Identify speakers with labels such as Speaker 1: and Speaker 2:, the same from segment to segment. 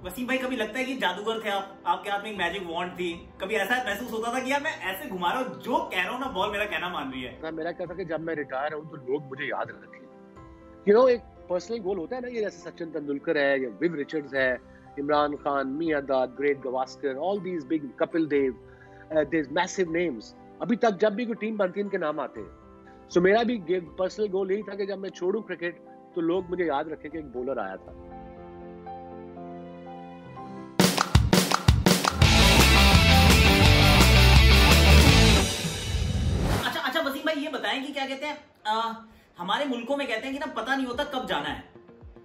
Speaker 1: वसीम भाई, कभी लगता है कि जादूगर थे आप, आपके हाथ में एक मैजिक वॉन्ड थी? कभी ऐसा महसूस होता था कि यार मैं ऐसे घुमा रहा हूँ, जो कह रहा हूँ ना बॉल मेरा कहना मान रही है?
Speaker 2: मेरा क्या था कि जब मैं रिटायर हूँ तो लोग मुझे याद रखें। एक पर्सनल गोल होता है ना, ये जैसे सचिन तेंदुलकर है या विव रिचर्ड्स है, Imran Khan, Miandad, great Gavaskar, all these big, Kapil Dev, there massive names. अभी तक जब भी कोई टीम बनती है इनके नाम आते हैं। सो मेरा भी पर्सनल गोल यही था कि जब मैं छोड़ूं क्रिकेट तो लोग मुझे याद रखें कि एक बॉलर आया था।
Speaker 1: अच्छा वसीम भाई, ये बताएं कि क्या कहते हैं, हमारे मुल्कों में कहते हैं कि ना पता नहीं होता कब जाना है।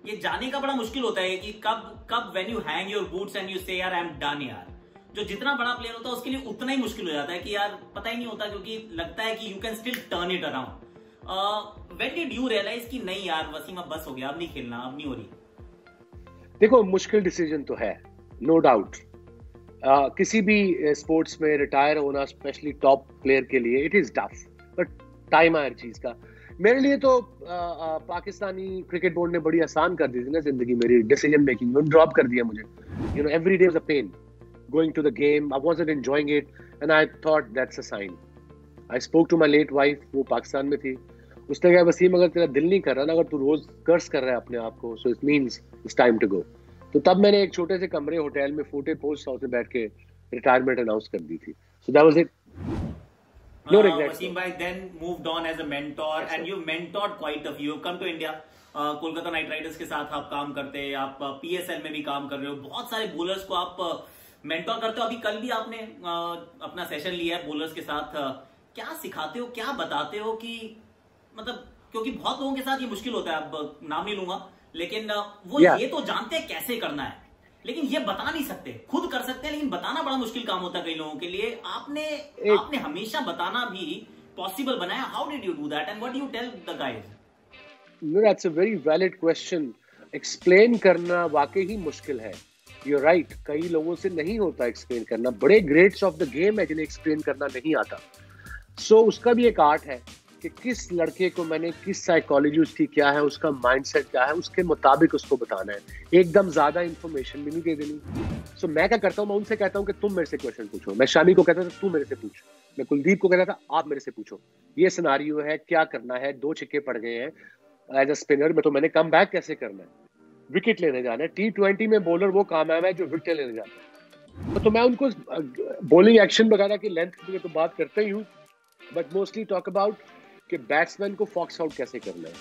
Speaker 1: ये जाने का बड़ा मुश्किल होता है कि कब when you hang your boots and you से यार आई एम डन यार। जो जितना बड़ा प्लेयर होता है उसके लिए उतना ही मुश्किल हो जाता है कि यार पता ही नहीं होता, क्योंकि लगता है कि you can still turn it around. When did you realise कि नहीं यार वसीम, अब बस हो गया, अब नहीं खेलना, अब नहीं हो रही?
Speaker 2: देखो, मुश्किल डिसीजन तो है, नो डाउट। किसी भी स्पोर्ट्स में रिटायर होना, स्पेशली टॉप प्लेयर के लिए, it is tough, but time है हर चीज का। मेरे लिए तो पाकिस्तानी क्रिकेट बोर्ड ने बड़ी आसान कर दी थी ना जिंदगी, मेरी डिसीजन मेकिंग ड्रॉप कर दिया मुझे। Every day was a pain going to the game, I wasn't enjoying it and I thought that's a sign. I spoke to my late wife, वो पाकिस्तान में थी। उसने कहा, वसीम अगर तेरा दिल नहीं कर रहा ना, अगर तू रोज कर्स कर रहा है अपने आप को, so it means it's time to go. तो तब मैंने एक छोटे से कमरे होटल में फोर्टे पोस्ट हाउस में बैठ के रिटायरमेंट अनाउंस कर दी थी। So that was it. No regrets.
Speaker 1: Wasim bhai then moved on as a mentor, yes, and you mentored quite a few. You come to India, Kolkata night Riders के साथ आप काम करते हैं, आप PSL में भी काम कर रहे हो, बहुत सारे बॉलर्स को आप मेंटोर करते हो। अभी कल भी आपने अपना सेशन लिया है बॉलर्स के साथ। क्या सिखाते हो, क्या बताते हो? कि मतलब क्योंकि बहुत लोगों के साथ ये मुश्किल होता है, अब नाम नहीं लूंगा, लेकिन वो ये तो जानते हैं कैसे करना है, लेकिन ये बता नहीं सकते। खुद कर सकते हैं लेकिन बताना बड़ा मुश्किल काम होता है कई लोगों के लिए। आपने हमेशा बताना भी पॉसिबल बनाया। How did you do that and what do you tell the guys?
Speaker 2: That's a very valid question. Explain करना वाकई ही मुश्किल है। यू आर राइट, कई लोगों से नहीं होता एक्सप्लेन करना। बड़े ग्रेट्स ऑफ द गेम है जिन्हें एक्सप्लेन करना नहीं आता। सो उसका भी एक आर्ट है कि किस लड़के को मैंने, किस साइकोलॉजी उसकी क्या है, उसका माइंडसेट क्या है, उसके मुताबिक उसको बताना है। एकदम ज्यादा इंफॉर्मेशन भी नहीं दे देनी। सो मैं क्या करता हूँ, मैं उनसे कहता हूँ कि तुम मेरे से क्वेश्चन पूछो। मैं शामी को कहता था तू मेरे से पूछ, मैं कुलदीप को कहता था आप मेरे से पूछो, ये सिनारियो है, क्या करना है, 2 छक्के पड़ गए हैं एज अ स्पिनर में, तो मैंने कम बैक कैसे करना है, विकेट लेने जाना है। T20 में बॉलर वो कामयाब है जो विकेट लेने जाता है। तो मैं उनको बॉलिंग एक्शन वगैरह की लेंथ की तो बात करता ही हूँ, बट मोस्टली टॉक अबाउट कि बैट्समैन को फॉक्स आउट कैसे करना है।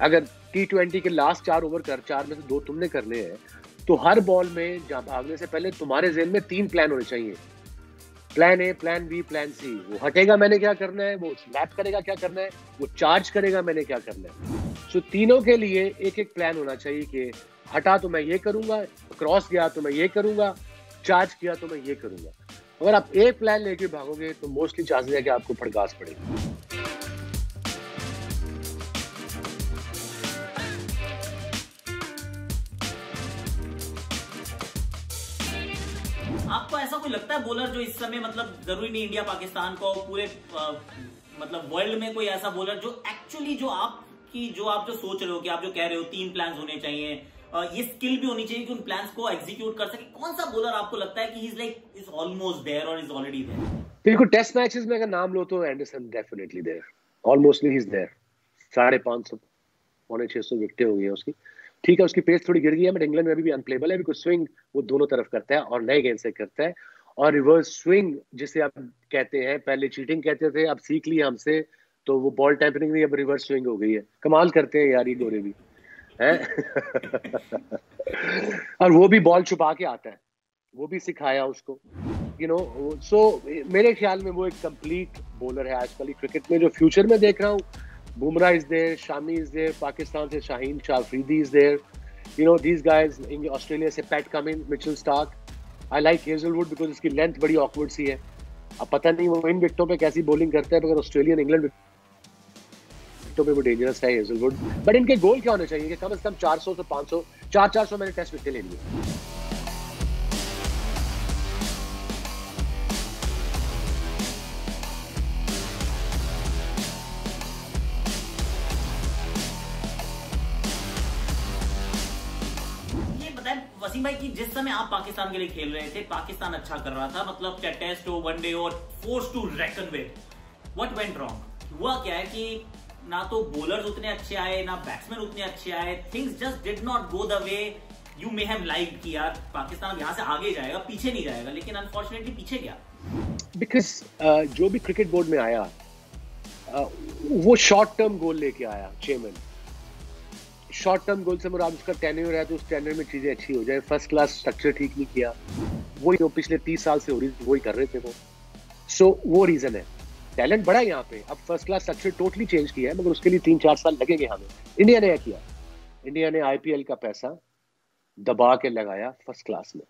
Speaker 2: अगर T20 के लास्ट 4 ओवर 4 में से 2 तुमने करने हैं, तो हर बॉल में जहां भागने से पहले तुम्हारे ज़हन में 3 प्लान होने चाहिए। Plan A, plan B, plan C. वो हटेगा मैंने क्या करना है, वो स्लैप करेगा क्या करना है, वो चार्ज करेगा मैंने क्या करना है। सो तीनों के लिए एक एक प्लान होना चाहिए कि हटा तो मैं ये करूंगा, क्रॉस गया तो मैं ये करूंगा, चार्ज किया तो मैं ये करूंगा। अगर आप एक प्लान लेके भागोगे तो मोस्टली चांसेस है कि आपको फड़कास पड़ेगी।
Speaker 1: आपको ऐसा कोई लगता है बॉलर जो इस समय, मतलब जरूरी नहीं इंडिया पाकिस्तान को, पूरे मतलब वर्ल्ड में कोई ऐसा बॉलर जो एक्चुअली जो आप जो सोच रहे हो, कि आप जो कह रहे हो 3 प्लान्स होने चाहिए, ये स्किल भी होनी चाहिए कि उन प्लान्स को एग्जीक्यूट कर सके, कौन सा बॉलर आपको लगता है कि ही इज ऑलमोस्ट देयर और इज ऑलरेडी देयर?
Speaker 2: देखो, टेस्ट मैचेस में अगर नाम लो तो Anderson definitely there, almostly he is there. 550 पौने 600 विकेटें हो गई है उसकी। ठीक है, उसकी पेस थोड़ी गिर गई है, बट इंग्लैंड में भी अनप्लेबल है, बिकॉज स्विंग वो दोनों तरफ करता है और नए गेंद से करता है। और रिवर्स स्विंग जिसे आप कहते हैं, पहले चीटिंग कहते थे, अब सीख लिया हमसे, तो वो बॉल टैंपरिंग नहीं, अब रिवर्स स्विंग हो गई है। कमाल करते हैं यार ये गोरे भी हैं। और वो भी बॉल छुपा के आता है, वो भी सिखाया उसको, सो मेरे ख्याल में वो एक कंप्लीट बॉलर है आजकल क्रिकेट में। जो फ्यूचर में देख रहा हूँ, Bumrah is there, Shami is there, Pakistan से Shaheen Shah Afridi is there, these guys, Australia से Pat Cummins, Mitchell Starc. I like Hazlewood because इसकी लेंथ बड़ी ऑकवर्ड सी है। अब पता नहीं वो इन विकेटों पे कैसी बॉलिंग करता है, मगर ऑस्ट्रेलियन इंग्लैंड विकेटों पे वो डेंजरस है हेजलवुड। बट इनके गोल क्या होने चाहिए कि कम से कम 400 से 500, 400 मैंने टेस्ट विकेट लेनी है।
Speaker 1: वसीम भाई कि जिस समय आप पाकिस्तान के लिए खेल रहे थे, पाकिस्तान अच्छा कर रहा था, मतलब चाहे टेस्ट हो, वनडे हो, और force to reckon with, what went wrong? हुआ क्या है कि ना तो बॉलर्स उतने अच्छे आए, ना बैट्समैन उतने अच्छे आए, things just did not go the way you may have liked कि यार पाकिस्तान अब यहां से आगे जाएगा, पीछे नहीं जाएगा, लेकिन अनफॉर्चुनेटली पीछे गया।
Speaker 2: बिकॉज जो भी क्रिकेट बोर्ड में आया वो शॉर्ट टर्म गोल लेके आया चेयरमैन। शॉर्ट टर्म गोल से मुराद उसका टेन्योर है तो उस टेन्योर में चीजें अच्छी हो जाए। फर्स्ट क्लास स्ट्रक्चर ठीक नहीं किया, वही जो पिछले 30 साल से हो रही वही कर रहे थे वो। सो वो रीजन है। टैलेंट बड़ा है यहाँ पे, अब first class structure totally change किया है, मगर उसके लिए 3-4 साल लगेंगे हमें। इंडिया ने क्या किया, इंडिया ने IPL का पैसा दबा के लगाया फर्स्ट क्लास में।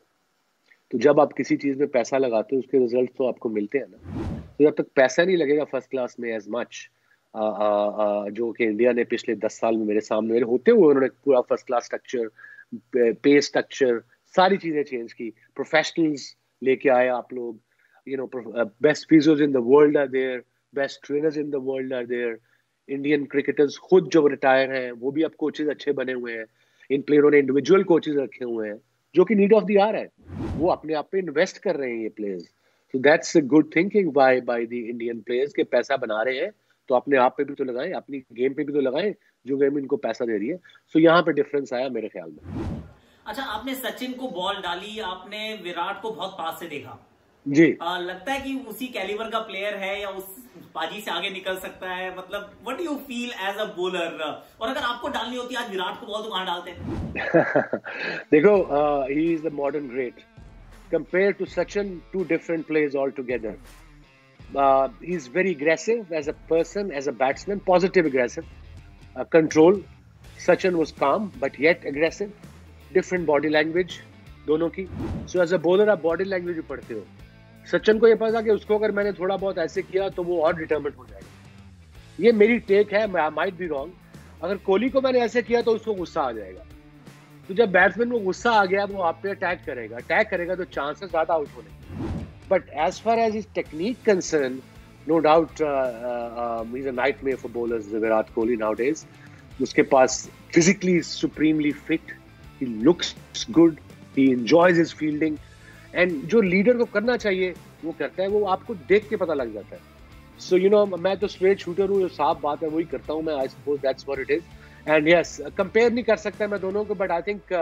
Speaker 2: तो जब आप किसी चीज में पैसा लगाते हो उसके रिजल्ट तो आपको मिलते हैं ना। तो जब तक पैसा नहीं लगेगा फर्स्ट क्लास में एज मच जो कि इंडिया ने पिछले 10 साल में मेरे सामने मेरे होते हुए उन्होंने पूरा first class structure, pay structure, सारी चीजें चेंज की। प्रोफेशनल्स लेके आए आप लोग, you know, best physios in the world are there, best trainers in the world are there. Indian cricketers खुद जो रिटायर हैं वो भी अब कोचेज अच्छे बने हुए हैं। इन प्लेयरों ने इंडिविजुअल कोचेज रखे हुए हैं जो कि नीड ऑफ द आवर है। वो अपने आप पे इन्वेस्ट कर रहे हैं ये players. So that's a good thinking by the Indian players के पैसा बना रहे हैं तो अपने आप पे भी तो लगाएं, अपनी गेम पे भी तो लगाएं जो गेम इनको पैसा दे रही है। सो यहाँ पे डिफरेंस आया मेरे ख्याल में।
Speaker 1: अच्छा, आपने सचिन को बॉल डाली, आपने विराट को बहुत पास से देखा
Speaker 2: जी।
Speaker 1: लगता है कि उसी कैलिबर का प्लेयर है या उस पाजी से आगे निकल सकता है? मतलब what do you feel as a bowler? और अगर आपको डालनी होती आज विराट को बॉल तो कहां डालते?
Speaker 2: देखो, he is the modern great compare to Sachin, two different players all together. He is very aggressive as a person, as a batsman, positive aggressive, control. Sachin was calm but yet aggressive, different body language दोनों की। So as a bowler आप body language भी पढ़ते हो। सचिन को ये पता कि उसको अगर मैंने थोड़ा बहुत ऐसे किया तो वो और डिटर्मिनेड हो जाएगा। ये मेरी टेक है, I might be wrong। अगर कोहली को मैंने ऐसे किया तो उसको गुस्सा आ जाएगा। तो जब बैट्समैन को गुस्सा आ गया वो आप पे अटैक करेगा तो चांसेस ज्यादा आउट होने। But as far as his technique concerned, no doubt he's a nightmare for bowlers, Virat Kohli nowadays. उसके पास physically supremely fit, he looks good, he enjoys his fielding, and जो leader को करना चाहिए वो करता है, वो आपको देख के पता लग जाता है। So you know, मैं तो straight shooter हूँ, साफ बात है, वही करता हूँ मैं। I suppose that's what it is. And yes, compare नहीं कर सकता मैं दोनों को, but I think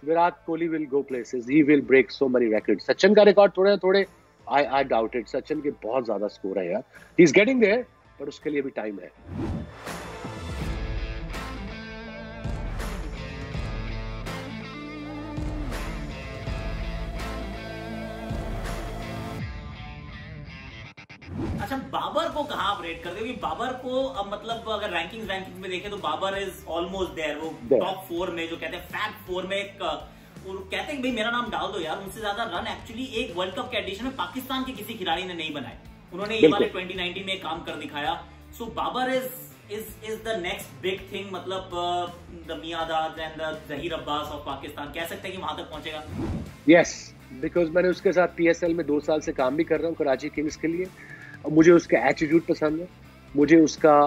Speaker 2: Virat Kohli will go places. He will break so many records. Sachin का रिकॉर्ड थोड़े I doubt it. सचिन के बहुत ज्यादा स्कोर है यार। He is getting there, पर उसके लिए भी टाइम है।
Speaker 1: अच्छा, बाबर को कहाँ आप रेट करते हो? कि बाबर को अब मतलब अगर रैंकिंग में देखें तो बाबर इज ऑलमोस्ट देयर, वो टॉप 4 में, जो कहते हैं फैक्ट 4 में एक कहते हैं भाई मेरा नाम डाल दो यार। उनसे ज्यादा रन एक्चुअली एक वर्ल्ड कप के एडिशन में पाकिस्तान के किसी खिलाड़ी ने नहीं बनाए। उन्होंने ये वाले 2019 में काम कर दिखाया। So Babar is the next big thing, मतलब the Miandad and the Zaheer Abbas of Pakistan. कह सकते हैं कि वहां तक पहुंचेगा?
Speaker 2: यस, बिकॉज मैंने उसके साथ PSL में 2 साल से काम भी कर रहा हूँ कराची किंग्स के लिए। मुझे उसका एटीट्यूड पसंद है, मुझे उसका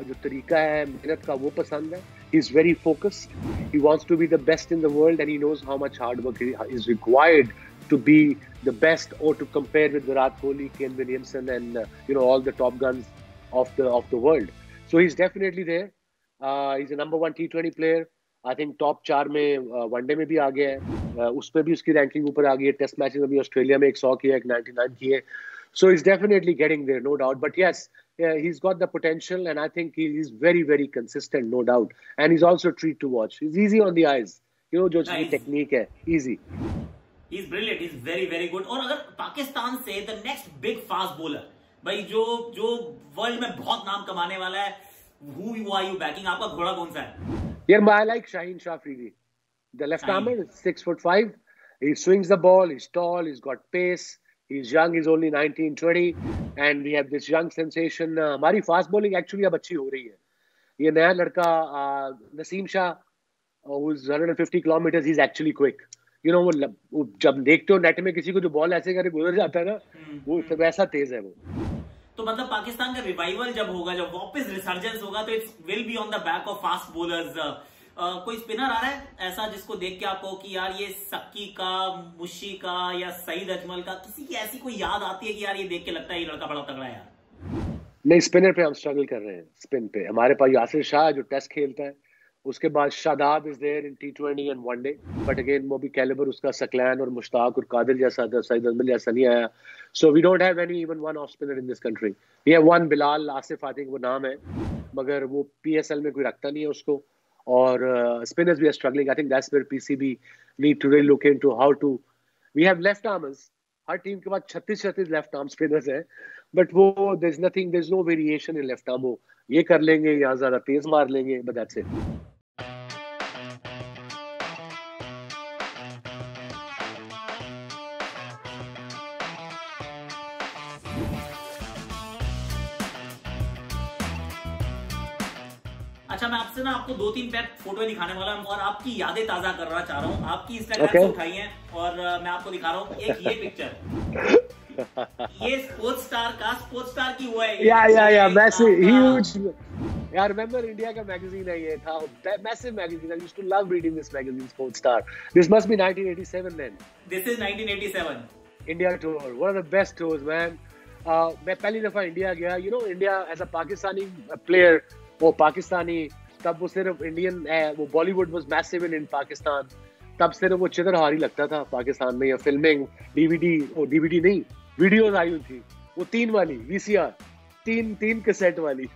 Speaker 2: जो तरीका है मेहनत का वो पसंद है। He is very focused. He wants to be the best in the world, and he knows how much hard work is required to be the best, or to compare with Virat Kohli, Kane Williamson, and all the top guns of the world. So he's definitely there. He's a number 1 T20 player. I think top 4 में one day में भी आ गया है। उस पर भी उसकी ranking ऊपर आ गई है। टेस्ट मैचेस में भी ऑस्ट्रेलिया में 100 किया, 99 किए। So he's definitely getting there, no doubt. But yes, he's got the potential, and I think he's very, very consistent, no doubt. And he's also a treat to watch. He's easy on the eyes. जो उसकी technique है, easy.
Speaker 1: He's brilliant. He's very, very good. और अगर पाकिस्तान से the next big fast bowler, भाई जो world में बहुत नाम कमाने वाला है, who are you backing? आपका घोड़ा कौन सा है?
Speaker 2: Yeah, I like Shaheen Shah Afridi. The left-armer is 6'5". He swings the ball. He's tall. He's got pace. He's young. He's only 19, 20, and we have this young sensation. हमारी fast bowling actually अब अच्छी हो रही है। ये नया लड़का Naseem Shah, who's 150 kilometers, he's actually quick. वो जब देखते हो नेट में किसी को जो बॉल ऐसे करके गुजर जाता है ना, वो वैसा तेज है वो।
Speaker 1: तो मतलब पाकिस्तान का रिवाइवल जब होगा, जब वापस रिसर्जेंस होगा, तो it's will be on the back of fast bowlers. कोई स्पिनर आ रहा है ऐसा जिसको देख के आप कहो कि यार ये सक्की का, मुशी का या सईद अजमल का, किसी की ऐसी कोई याद आती है कि यार ये देख के लगता है ये लड़का बड़ा तगड़ा है यार?
Speaker 2: नहीं, स्पिनर पे हम स्ट्रगल कर रहे हैं। स्पिन पे हमारे पास यासिर शाह जो टेस्ट खेलता है, उसके बाद Shadab is there in T20 and one day, but again वो भी कैलिबर उसका सकलैन और मुश्ताक और कादिर जैसा था, सईद अजमल जैसा नहीं आया। So we don't have any even one off spinner in this country. We have one Bilal Asif, I think वो नाम है, मगर वो PSL में कोई रखता नहीं है उसको। और spinners we are struggling. I think that's where PCB need to really look into how to. We have left armers, हर टीम के बाद 36 लेफ्ट आर्म स्पिनर्स हैं, बट वो there is no variation in left arm. वो ये कर लेंगे या ज्यादा तेज मार लेंगे, बट दैट्स इट।
Speaker 1: अच्छा, मैं आपसे ना आपको 2-3 पैक फोटो दिखाने वाला हूं और आपकी यादें ताजा करना चाह रहा हूं। आपकी इंस्टाग्राम से उठाई हैं और मैं आपको दिखा रहा हूं। एक ये पिक्चर, ये स्पोर्ट्स स्टार की हुआ है।
Speaker 2: या मैसिव ह्यूज यार, रिमेंबर इंडिया का मैगजीन है ये, था massive magazine. I used to love reading this magazine, sports star. This must be 1987 then.
Speaker 1: This is 1987
Speaker 2: India tour, one of the best tours man. मैं पहली दफा इंडिया गया, you know, India as a Pakistani player, वो पाकिस्तानी, तब वो सिर्फ Indian है, वो Bollywood was massive in Pakistan. तब सिर्फ वो चित्रहारी लगता था पाकिस्तान में, या फिल्मिंग डीवीडी नहीं, वीडियोस आई हुई थी, वो 3 वाली VCR, तीन कैसेट वाली।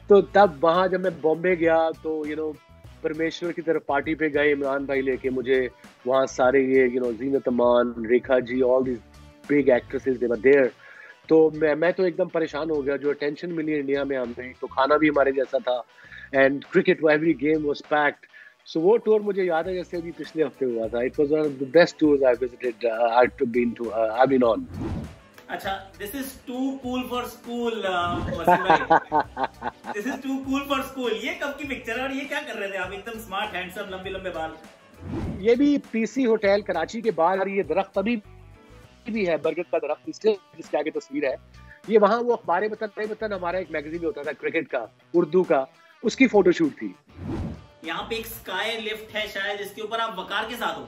Speaker 2: तो तब वहां जब मैं बॉम्बे गया तो यू नो परमेश्वर की तरफ पार्टी पे गए, इमरान भाई लेके मुझे, वहाँ सारे ये you know Zeenat Aman, Rekha ji, all these big actresses they were there. तो मैं तो एकदम परेशान हो गया, जो अटेंशन मिली इंडिया में हमें, तो खाना भी हमारे जैसा था, and cricket every game was packed. So वो टूर मुझे याद है जैसे अभी पिछले हफ्ते हुआ था। It was one of the best tours I visited, I been on.
Speaker 1: अच्छा, this is too cool for school, Wasim भाई। This is too cool for school. ये कब की पिक्चर है और ये क्या कर रहे थे आप? एकदम स्मार्ट, हैंडसम, लंबे लंबे बाल।
Speaker 2: ये भी PC होटल कराची के बाहर, ये दरख्त अभी भी है, बरगद का दरख्त, जिसके आगे तस्वीर है। ये वहाँ वो अखबार वतन हमारा एक मैगजीन होता था क्रिकेट का, उर्दू का, उसकी फोटोशूट थी।
Speaker 1: यहाँ पे एक स्काई लिफ्ट है शायद, जिसके ऊपर आप वकार के साथ हो।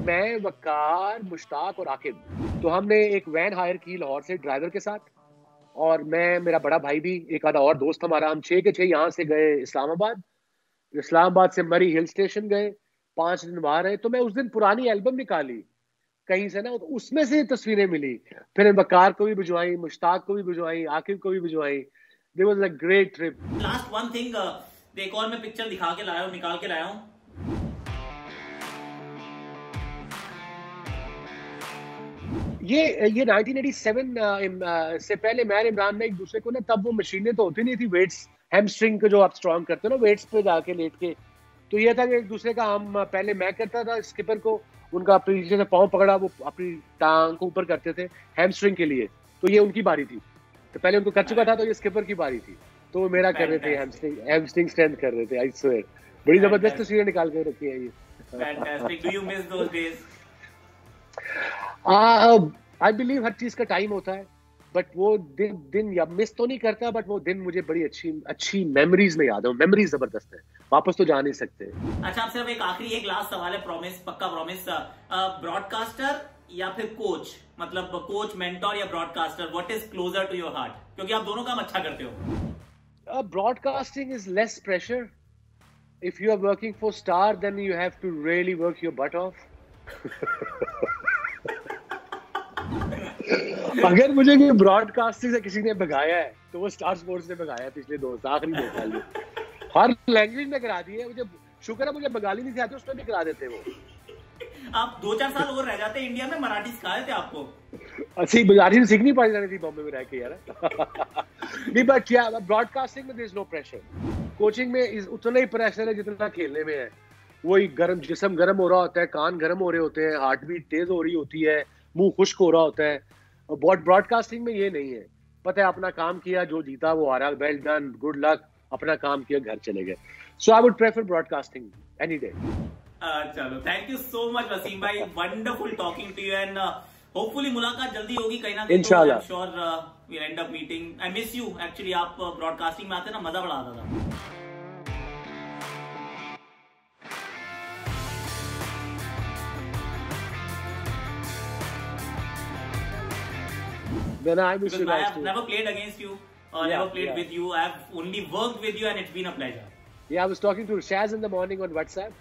Speaker 2: मैं, वकार, मुश्ताक और आकिब, तो हमने एक वैन हायर की लाहौर से ड्राइवर के साथ, और मैं, मेरा बड़ा भाई भी, एक आधा और दोस्त हमारा, हम 6 के 6 यहाँ से गए इस्लामाबाद से मरी हिल स्टेशन गए, 5 दिन वहां रहे। तो मैं उस दिन पुरानी एल्बम निकाली कहीं से ना, तो उसमें से तस्वीरें मिली। फिर वकार को भी भिजवाई, मुश्ताक को भी भिजवाई, आकिब को भी भिजवाई। There was a great trip.
Speaker 1: Last one thing, एक और मैं पिक्चर निकाल के लाया हूँ।
Speaker 2: ये 1987 से पहले मैं इमरान ने एक दूसरे को ना, तब वो मशीनें तो होती नहीं थी, वेट्स, हैमस्ट्रिंग को जो आप स्ट्रॉन्ग करते हो ना वेट्स पे जाके लेट के, तो ये था कि एक दूसरे का, हम पहले मैं करता था स्किपर को, उनका पीछे से पाँव पकड़ा, वो अपनी टांग को ऊपर करते थे हैमस्ट्रिंग के लिए, तो ये उनकी बारी थी। तो पहले उनको कर चुका था, तो ये स्किपर की बारी थी, तो वो मेरा कर रहे थे, हैमस्ट्रिंग स्ट्रेंथ कर रहे थे। आई स्वेयर, बड़ी जबरदस्त तस्वीरें निकाल के रखी है ये।
Speaker 1: Fantastic. Do you miss those days?
Speaker 2: I believe हर चीज का टाइम होता है, बट वो दिन या मिस तो नहीं करता, बट वो दिन मुझे बड़ी अच्छी मेमोरीज में याद है। मेमोरीज जबरदस्त है, वापस तो जा नहीं सकते।
Speaker 1: अच्छा, आप सिर्फ एक लास्ट सवाल है, प्रॉमिस, पक्का प्रॉमिस। ब्रॉडकास्टर या फिर कोच, मतलब कोच, मेंटोर या broadcaster, what is closer to your heart? क्योंकि आप दोनों काम अच्छा करते हो।
Speaker 2: Broadcasting is less pressure. If you are working for Star, then you have to really work your butt off. अगर मुझे कि ब्रॉडकास्टिंग से किसी ने भगाया है, तो वो स्टार स्पोर्ट्स ने भगाया है पिछले आखिरी 2 साल में। हर लैंग्वेज में करा दी है। मुझे शुक्र है मुझे बंगाली नहीं आती, उसमें भी करा देते वो।
Speaker 1: आप 2-4 साल और रह जाते इंडिया में, मराठी सिखा देते आपको।
Speaker 2: अच्छी मराठी सीख नहीं पाई जानी थी बॉम्बे में रह के यार। नहीं, बट क्या ब्रॉडकास्टिंग में there is no pressure. Coaching में उतना ही प्रेशर है जितना खेलने में है। वही जिस्म गर्म हो रहा होता है, कान गर्म हो रहे होते हैं, हार्ट बीट तेज हो रही होती है, मुंह खुश्क हो रहा होता है। ब्रॉडकास्टिंग में ये नहीं है। पता है, अपना काम किया, जो जीता वो हारा, वेल डन, गुड लक, अपना काम किया, घर चले गए। So I would prefer broadcasting any day.
Speaker 1: चलो, thank you so much Wasim भाई, wonderful talking to you, and hopefully मुलाकात जल्दी होगी कहीं ना कहीं।
Speaker 2: इंशाल्लाह।
Speaker 1: I am sure we end up meeting. I miss you actually. आप ब्रॉडकास्टिंग में आते ना, मजा बड़ा आता था।
Speaker 2: Then I miss
Speaker 1: because
Speaker 2: you
Speaker 1: I
Speaker 2: guys
Speaker 1: have
Speaker 2: too.
Speaker 1: never played against you, never played with you. I have only worked with you, and it's been a pleasure.
Speaker 2: Yeah, I was talking to Shaz in the morning on WhatsApp,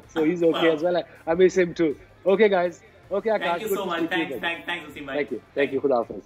Speaker 2: so he's okay as well. I miss him too. Okay, guys. Okay, Akash.
Speaker 1: Thank you so much. Thanks, Wasim bhai.
Speaker 2: Thank you. Khuda Hafiz.